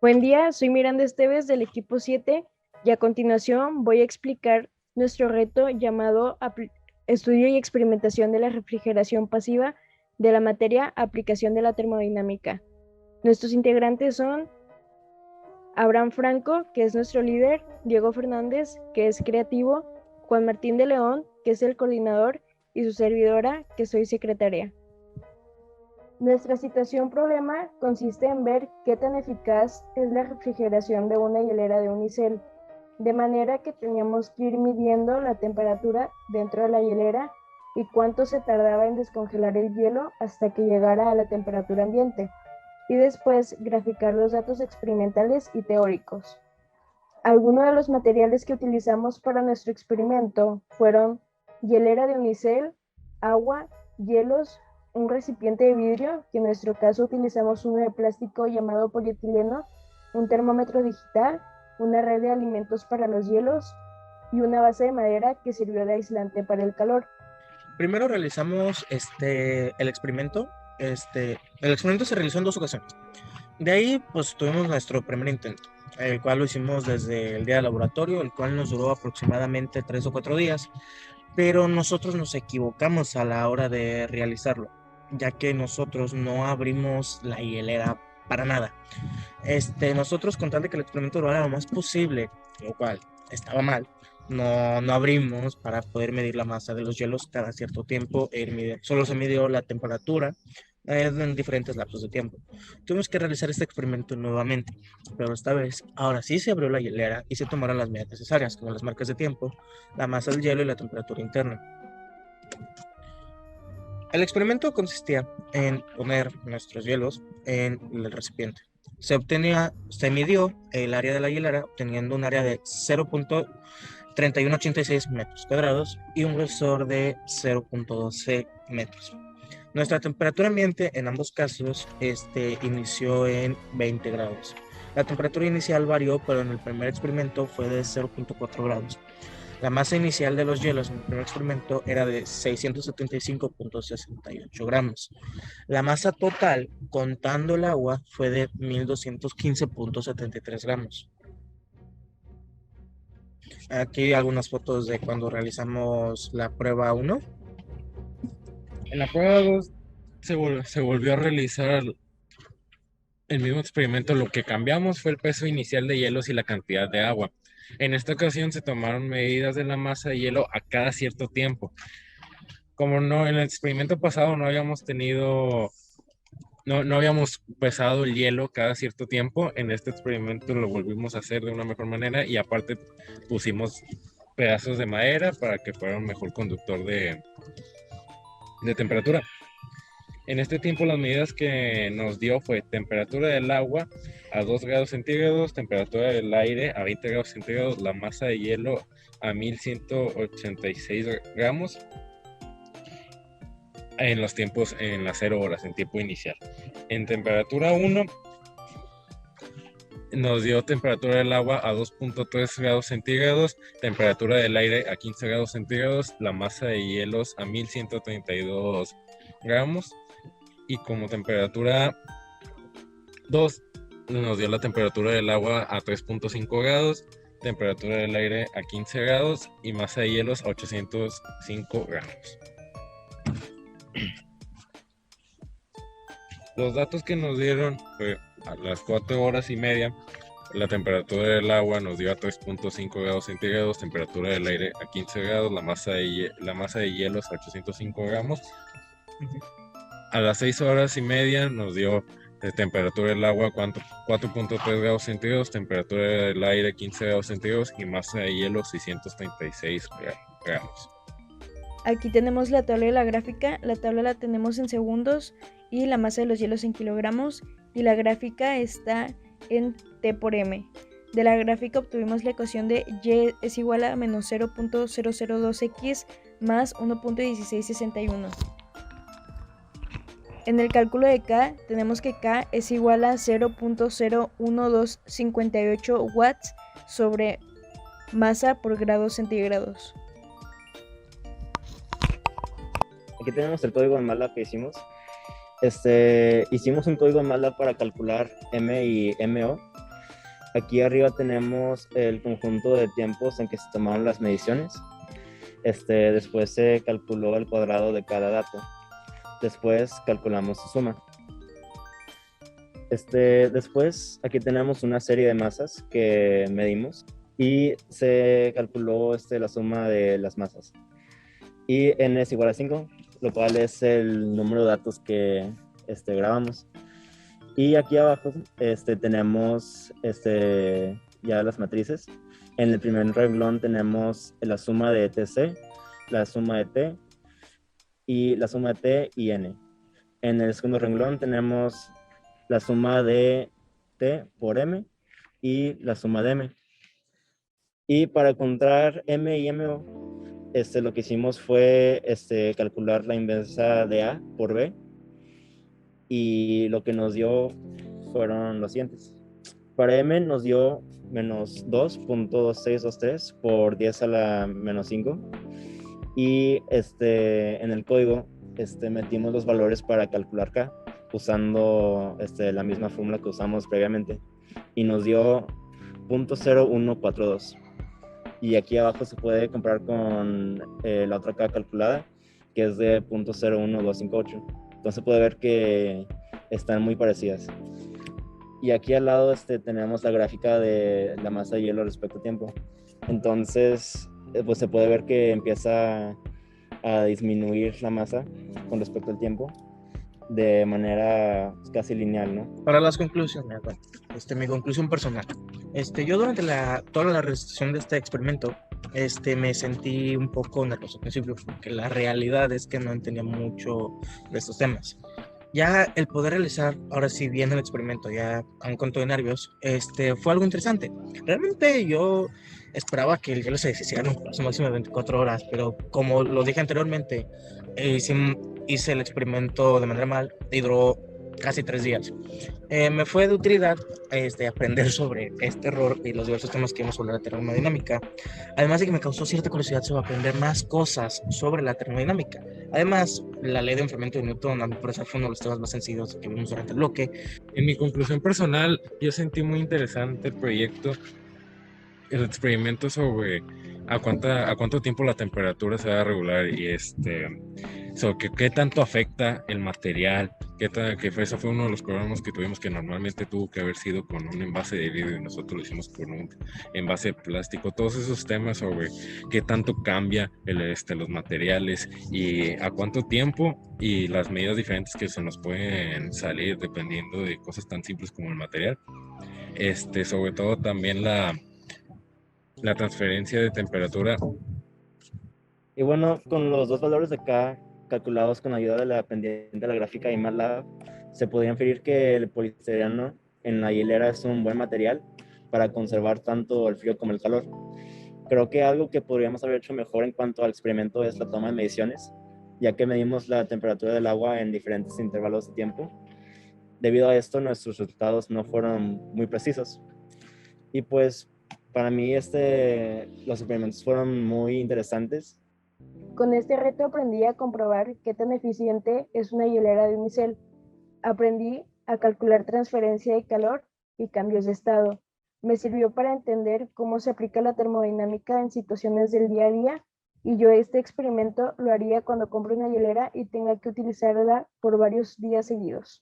Buen día, soy Miranda Esteves del equipo 7 y a continuación voy a explicar nuestro reto llamado Estudio y experimentación de la refrigeración pasiva de la materia Aplicación de la termodinámica. Nuestros integrantes son Abraham Franco, que es nuestro líder, Diego Fernández, que es creativo, Juan Martín de León, que es el coordinador, y su servidora, que soy secretaria. Nuestra situación problema consiste en ver qué tan eficaz es la refrigeración de una hielera de unicel, de manera que teníamos que ir midiendo la temperatura dentro de la hielera y cuánto se tardaba en descongelar el hielo hasta que llegara a la temperatura ambiente, y después graficar los datos experimentales y teóricos. Algunos de los materiales que utilizamos para nuestro experimento fueron hielera de unicel, agua, hielos, un recipiente de vidrio, que en nuestro caso utilizamos uno de plástico llamado polietileno, un termómetro digital, una red de alimentos para los hielos y una base de madera que sirvió de aislante para el calor. Primero realizamos el experimento. El experimento se realizó en 2 ocasiones. De ahí, pues tuvimos nuestro primer intento, el cual lo hicimos desde el día de laboratorio, el cual nos duró aproximadamente 3 o 4 días, pero nosotros nos equivocamos a la hora de realizarlo, ya que nosotros no abrimos la hielera para nada. Nosotros con tal de que el experimento durara lo más posible, lo cual estaba mal, no abrimos para poder medir la masa de los hielos cada cierto tiempo. Solo se midió la temperatura en diferentes lapsos de tiempo. Tuvimos que realizar este experimento nuevamente, pero esta vez, ahora sí se abrió la hielera y se tomaron las medidas necesarias, como las marcas de tiempo, la masa del hielo y la temperatura interna. El experimento consistía en poner nuestros hielos en el recipiente. Se midió el área de la hielera obteniendo un área de 0.3186 metros cuadrados y un grosor de 0.12 metros. Nuestra temperatura ambiente en ambos casos inició en 20 grados. La temperatura inicial varió, pero en el primer experimento fue de 0.4 grados. La masa inicial de los hielos en el primer experimento era de 675.68 gramos. La masa total, contando el agua, fue de 1215.73 gramos. Aquí algunas fotos de cuando realizamos la prueba 1. En la prueba 2 se volvió a realizar el mismo experimento. Lo que cambiamos fue el peso inicial de hielos y la cantidad de agua. En esta ocasión se tomaron medidas de la masa de hielo a cada cierto tiempo. Como no, en el experimento pasado no habíamos pesado el hielo cada cierto tiempo, en este experimento lo volvimos a hacer de una mejor manera y aparte pusimos pedazos de madera para que fuera un mejor conductor de temperatura. En este tiempo las medidas que nos dio fue temperatura del agua a 2 grados centígrados, temperatura del aire a 20 grados centígrados, la masa de hielo a 1186 gramos en los tiempos, en las 0 horas, en tiempo inicial. En temperatura 1 nos dio temperatura del agua a 2.3 grados centígrados, temperatura del aire a 15 grados centígrados, la masa de hielos a 1132 gramos. Y como temperatura 2 nos dio la temperatura del agua a 3.5 grados, temperatura del aire a 15 grados y masa de hielos a 805 gramos. Los datos que nos dieron fue a las 4 horas y media, la temperatura del agua nos dio a 3.5 grados centígrados, temperatura del aire a 15 grados, la masa de hielos a 805 gramos. A las 6 horas y media nos dio de temperatura del agua 4.3 grados centígrados, temperatura del aire 15 grados centígrados y masa de hielo 636 gramos. Aquí tenemos la tabla de la gráfica. La tabla la tenemos en segundos y la masa de los hielos en kilogramos, y la gráfica está en T por M. De la gráfica obtuvimos la ecuación de Y es igual a menos 0.002x más 1.1661. En el cálculo de K tenemos que K es igual a 0.01258 watts sobre masa por grados centígrados. Aquí tenemos el código en MATLAB que hicimos. Hicimos un código en MATLAB para calcular M y MO. Aquí arriba tenemos el conjunto de tiempos en que se tomaron las mediciones. Después se calculó el cuadrado de cada dato. Después calculamos su suma. Después aquí tenemos una serie de masas que medimos y se calculó la suma de las masas. Y n es igual a 5, lo cual es el número de datos que grabamos. Y aquí abajo tenemos ya las matrices. En el primer renglón tenemos la suma de TC, la suma de T y la suma de T y N. En el segundo renglón tenemos la suma de T por M y la suma de M. Y para encontrar M y M, lo que hicimos fue calcular la inversa de A por B. Y lo que nos dio fueron los siguientes. Para M nos dio menos 2.2623 por 10 a la menos 5. Y en el código metimos los valores para calcular K usando la misma fórmula que usamos previamente. Y nos dio 0.0142. Y aquí abajo se puede comparar con la otra K calculada, que es de 0.01258. Entonces puede ver que están muy parecidas. Y aquí al lado tenemos la gráfica de la masa de hielo respecto a tiempo. Entonces, pues se puede ver que empieza a disminuir la masa con respecto al tiempo de manera casi lineal, ¿no? Para las conclusiones, bueno, mi conclusión personal. Yo durante toda la realización de este experimento, me sentí un poco nervioso al principio, porque la realidad es que no entendía mucho de estos temas. Ya el poder realizar, ahora sí, bien el experimento, ya aún con todo de nervios, fue algo interesante. Realmente yo esperaba que el hielo se deshiciera en un plazo máximo de 24 horas, pero como lo dije anteriormente, hice el experimento de manera mal y duró casi 3 días. Me fue de utilidad aprender sobre este error y los diversos temas que hemos sobre la termodinámica, además de que me causó cierta curiosidad sobre aprender más cosas sobre la termodinámica. Además, la ley de enfriamiento de Newton, a mi parecer, fue uno de los temas más sencillos que vimos durante el bloque. En mi conclusión personal, yo sentí muy interesante el proyecto, el experimento sobre a cuánto tiempo la temperatura se va a regular y sobre qué tanto afecta el material, eso fue uno de los problemas que tuvimos, que normalmente tuvo que haber sido con un envase de vidrio y nosotros lo hicimos con un envase de plástico. Todos esos temas sobre qué tanto cambia los materiales y a cuánto tiempo y las medidas diferentes que se nos pueden salir dependiendo de cosas tan simples como el material. Sobre todo también la transferencia de temperatura. Y bueno, con los dos valores de K calculados con ayuda de la pendiente de la gráfica y MATLAB, se podría inferir que el poliestireno en la hielera es un buen material para conservar tanto el frío como el calor. Creo que algo que podríamos haber hecho mejor en cuanto al experimento es la toma de mediciones, ya que medimos la temperatura del agua en diferentes intervalos de tiempo. Debido a esto, nuestros resultados no fueron muy precisos. Y pues, para mí, los experimentos fueron muy interesantes. Con este reto aprendí a comprobar qué tan eficiente es una hielera de unicel. Aprendí a calcular transferencia de calor y cambios de estado. Me sirvió para entender cómo se aplica la termodinámica en situaciones del día a día, y yo este experimento lo haría cuando compre una hielera y tenga que utilizarla por varios días seguidos.